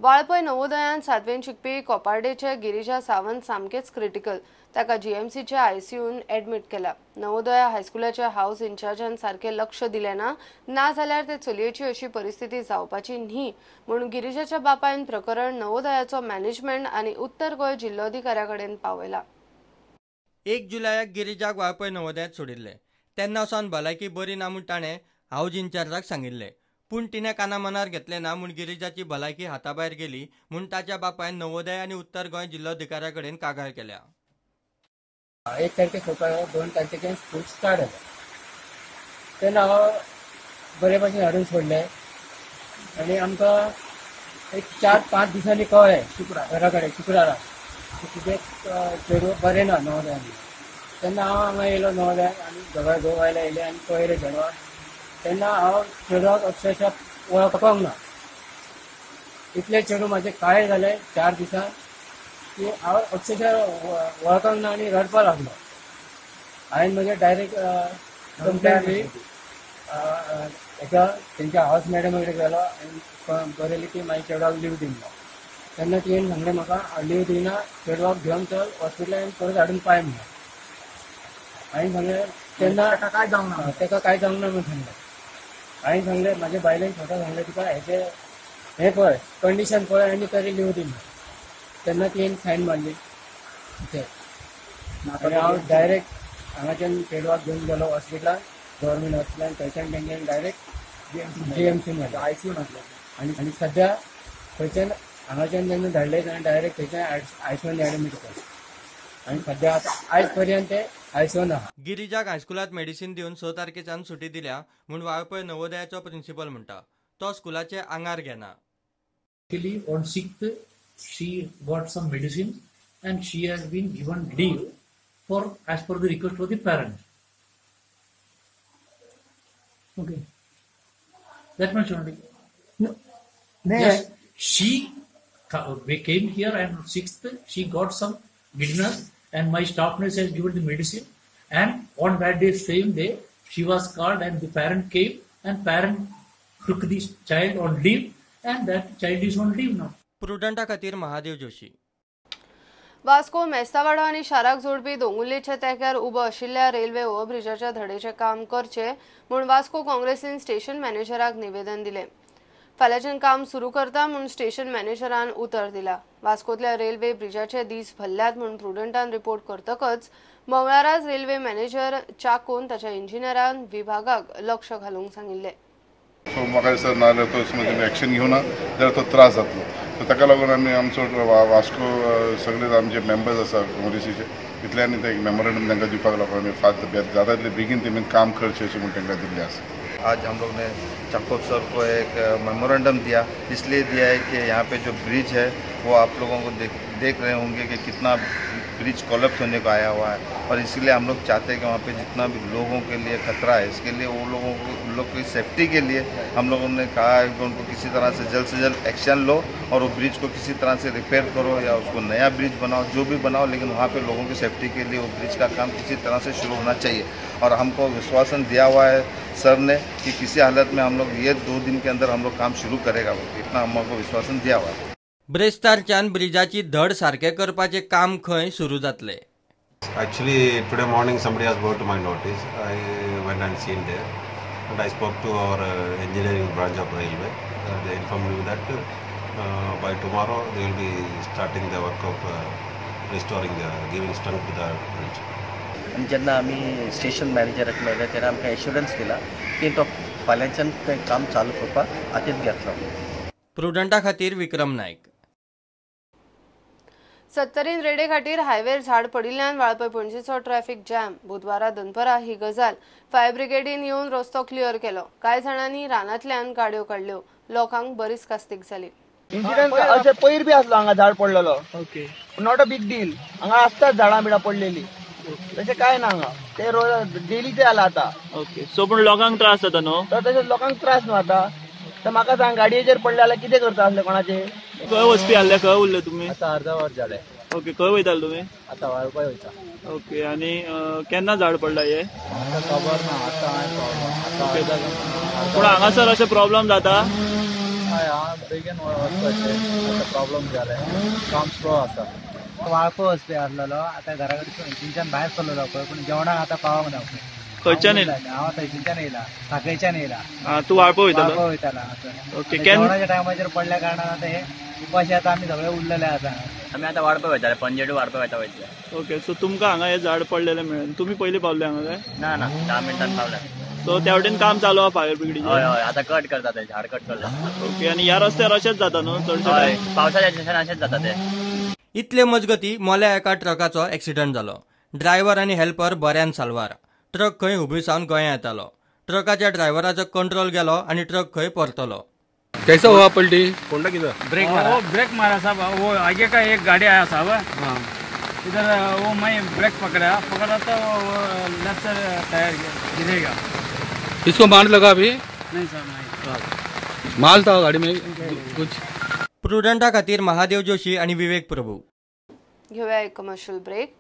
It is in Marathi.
वाळपय नवोदयान 7वेन शिकपी कोपार्डेचे गिरिजा सावंत सामकेच क्रिटिकल। ताका जीएमसीच्या आयसीयून एडमिट केला। नवोदया हायस्कुलाच्या हाऊस इन्चार्जान सारखे लक्ष दिले ना जाल्यार ते चलयेची अशी परिस्थिती जावपाची न्ही म्हणून गिरिजाच्या बापायन प्रकरण नवोदयाचो मॅनेजमेंट आणि उत्तर गोय जिल्लोधिकाऱ्याकडेन पावयला। 1 जुलयाक गिरिजाक वाळपय नवोदयात सोडिल्ले। तेन्नासावन भलायकी बरी ना म्हूण ताणें हाऊस इन्चार्जाक सांगिल्ले, पूण तिणें काना मनार घेतले ना म्हूण गिरिजाची भलायकी हाताबायर गेली म्हूण ताच्या बापायन नवोदय आनी उत्तर गोंय जिल्लोधिकाऱ्याकडेन कागाळ केल्या। 1 तारखेक सकाळी 2 तारखेच्यान स्कूल स्टार्ट जाता तेन्ना हांव बरे भशेन हाडून सोडले आनी आमकां एक 4-5 दिसांनी कळ्ळें घरा कडेन शुक्राराक कितें चेडूं बरें ना नवोदयान। तेन्ना हांव हांगा येयलो नवोदयाक आनी घोव बायलां येयले आनी पळयलें चेडवाक। तेन्ना हांव चेडवाक अक्षरशः वळखोंक ना। इतले चेडूं म्हाजे काळे जाले 4 दिसान की हांव अक्षरशः वळखोंक ना आनी रडपाक लागलो। हांवें मागीर डायरेक्ट कंप्लेंट दिली तेंच्या हाऊस मॅडम कडेन गेलो आनी बरयली की म्हाज्या चेडवाक लीव दिना। तेन्ना तिणें सांगलें म्हाका लीव दिना, चेडवाक घेवन चल हॉस्पिटलान परत हाडून पाय म्हणून। हांवें सांगलें तेन्ना ताका कांय जावंक ना म्हूण सांगलें। हांवें सांगलें म्हाज्या बायलेन स्वता सांगलें तुका हें पळय कंडिशन पळय आनी तरी लीव दिना। तेन्ना तिणें सायन मारली आनी हांव डायरेक्ट हांगाच्यान चेडवाक घेवन गेलो हॉस्पिटलान, गव्हर्मेंट हॉस्पिटलान। थंयच्यान तेंच्यान डायरेक्ट जीएमसीन घातलें, आयसीयून घातलें आनी सद्या थंयच्यान हांगाच्यान तेन्ना धाडले आनी डायरेक्ट थंयच्यान आयसीयून एडमीट केलें आनी सद्या आतां आयज पर्यंत ते आयसीयून आहा। गिरिजाक हायस्कुलांत मेडिसीन दिवन 6 तारखेच्यान सुटी दिल्या म्हूण वाळपय नवोदयाचो प्रिन्सिपल म्हणटा। तो स्कुलाचे आंगार घेना। Actually, on 6th, she got some medicine and she has been given leave for as per the request of the parents. Okay, that much only. No. Yes, she came here and 6th she got some illness and my staff nurse has given the medicine and on that day same day she was called and the parent came and parent took this child on leave and that child is on leave now. प्रुडंटा खातीर महादेव जोशी। वास्को मेस्तावाडा आनी शाराक जोडपी दोंगुल्लेच्या तेंक्यार उबो आशिल्ल्या रेल्वे ओव्हरब्रिजाच्या धडेचें काम करचें म्हूण वास्को काँग्रेसीन स्टेशन मॅनेजराक निवेदन दिलें। फाल्यांच्यान काम सुरू करता म्हूण स्टेशन मॅनेजरान उतर दिला। वास्कोतल्या रेल्वे ब्रिजाचे दीस भल्ल्यात म्हूण प्रुडंटान रिपोर्ट करतकच मंगळाराच रेल्वे मॅनेजर चाकोन ताच्या इंजिनियरान विभागाक लक्ष घालूंक सांगिल्लें। सो म्हाका दिसता नाल्यार तो तुमी एक्शन घेवना जाल्यार तो त्रास जातलो। सो ताका लागून आमी आमचो वास्को सगळे आमचे मेंबर्स आसा काँग्रेसीचे इतल्यांनी ते एक मेमोरेंडम तांकां दिवपाक लागून आमी जाता तितले बेगीन तेमी काम करचें अशें म्हूण तांकां दिल्लें आसा। आज हम लोग ने चाकोब सर को एक मेमोरेंडम दिया, इसलिए दिया है कि यहाँ पे जो ब्रिज है वो आप लोगों को देख रहे होंगे कि कितना ब्रिज कोलैप्स होने को आया हुआ है और इसीलिए हम लोग चाहते हैं कि वहाँ पे जितना भी लोगों के लिए खतरा है इसके लिए वो लोगों को उन लोग की सेफ्टी के लिए हम लोगों ने कहा है कि उनको किसी तरह से जल्द एक्शन लो और वो ब्रिज को किसी तरह से रिपेयर करो या उसको नया ब्रिज बनाओ, जो भी बनाओ, लेकिन वहाँ पे लोगों की सेफ्टी के लिए वो ब्रिज का काम किसी तरह से शुरू होना चाहिए। और हमको विश्वासन दिया हुआ है सर ने कि किसी हालत में हम लोग ये 2 दिन के अंदर हम लोग काम शुरू करेगा, इतना हमको विश्वासन दिया हुआ है। ब्रेस्तारच्यान ब्रिजाची धड सारके करपाचे काम खंय सुरू जातले। Actually, today morning somebody has brought to my notice. I went and seen there, and I spoke to our engineering branch of railway. They informed me that by tomorrow they will be starting the work of restoring giving strength to the bridge. आणि जेन्ना आमी स्टेशन मॅनेजराक मेळ्ळे तेन्ना आमकां एश्युरन्स दिला की तो फाल्यांच्यान तें काम चालू करपाक हातींत घेतलो। प्रुडंटा खातीर विक्रम नायक। 70 रेडे खातीर हायवेर झाड पडिल्ल्यान वाळपय पणजेचो ट्रॅफिक जॅम। बुधवारा दनपरा ही गजाल फायर ब्रिगेडीन येवन रस्तो क्लियर केलो। कांय जाणांनी रानांतल्यान गाडयो काडल्यो। लोकांक बरीच कास्तीक जाली। इन्सिडेंट अशें पयर बी आसलो हांगा झाड पडलेलो। Okay, not a big deal. हांगा आसतात झाडां बिडां पडलेली, तशें काय ना हांगा, ते डेली ते जाला आतां। ओके, सो पूण लोकांक त्रास जाता न्हू? तर तशें लोकांक त्रास न्हू आतां। तर म्हाका सांग गाडयेचेर पडले जाल्यार कितें करता आसले कोणाचे? खंय वचपी आसले, खंय उरले तुमी? आतां अर्द वर जालें। ओके, खंय वयताले तुमी? आतां वाळपय वयता। ओके, आनी केन्ना झाड पडला हे? आतां खबर ना, आतां हांवें पूण हांगासर अशें प्रॉब्लेम जाता? हय, हा बेगीन वचपाचें प्रॉब्लम जाले काम स्लो आसा वाळपो वचपी आसलेलो आतां घरा कडेन थंयच्यान भायर सरलेलो पळय पूण जेवणाक आतां पावोंक ना खंयच्यान येयला हांव थंयच्यान येयला साखळेच्यान येयला तू वाळपो वयतालो वयताला ओके जेवणाच्या टायमाचेर पडल्या कारणान आतां हे उपाशी आतां आमी सगळे उरलेले आसा आमी आतां वाडपा वयताले पणजेडू वाडपा वयतले ओके सो तुमकां हांगा हे झाड पडलेले मेळ्ळें तुमी पयलीं पावले हांगा काय ना 10 मिनटान पावले सो त्या वटेन काम चालू आहा फायर ब्रिगेडीचें हय हय आतां कट करता ते झाड कट करता ओके आनी ह्या रस्त्यार अशेंच जाता न्हू चडशे हय पावसाच्या दिसांनी अशेंच जाता ते इतले मजगती मोल्या एका ट्रकाचो एक्सिडंट जालो ड्रायव्हर आनी हेल्पर बऱ्यान साल्वार ट्रक खंय हुबी सावन गोंया येतालो ट्रकाच्या ड्रायव्हराचो कंट्रोल गेलो आनी ट्रक खंय परतलो कैसा हुआ पलटी होंडा किधर ब्रेक मारा साहब वो आगे का एक गाड़ी आया साहब इधर वो मैं ब्रेक पकड़ा तो वो लेफ्ट से टायर गिरेगा इसको मार लगा अभी नहीं सर नहीं माल था गाड़ी में कुछ प्रुडंटा खातीर महादेव जोशी आणि विवेक प्रभू घेऊया एक कमर्शियल ब्रेक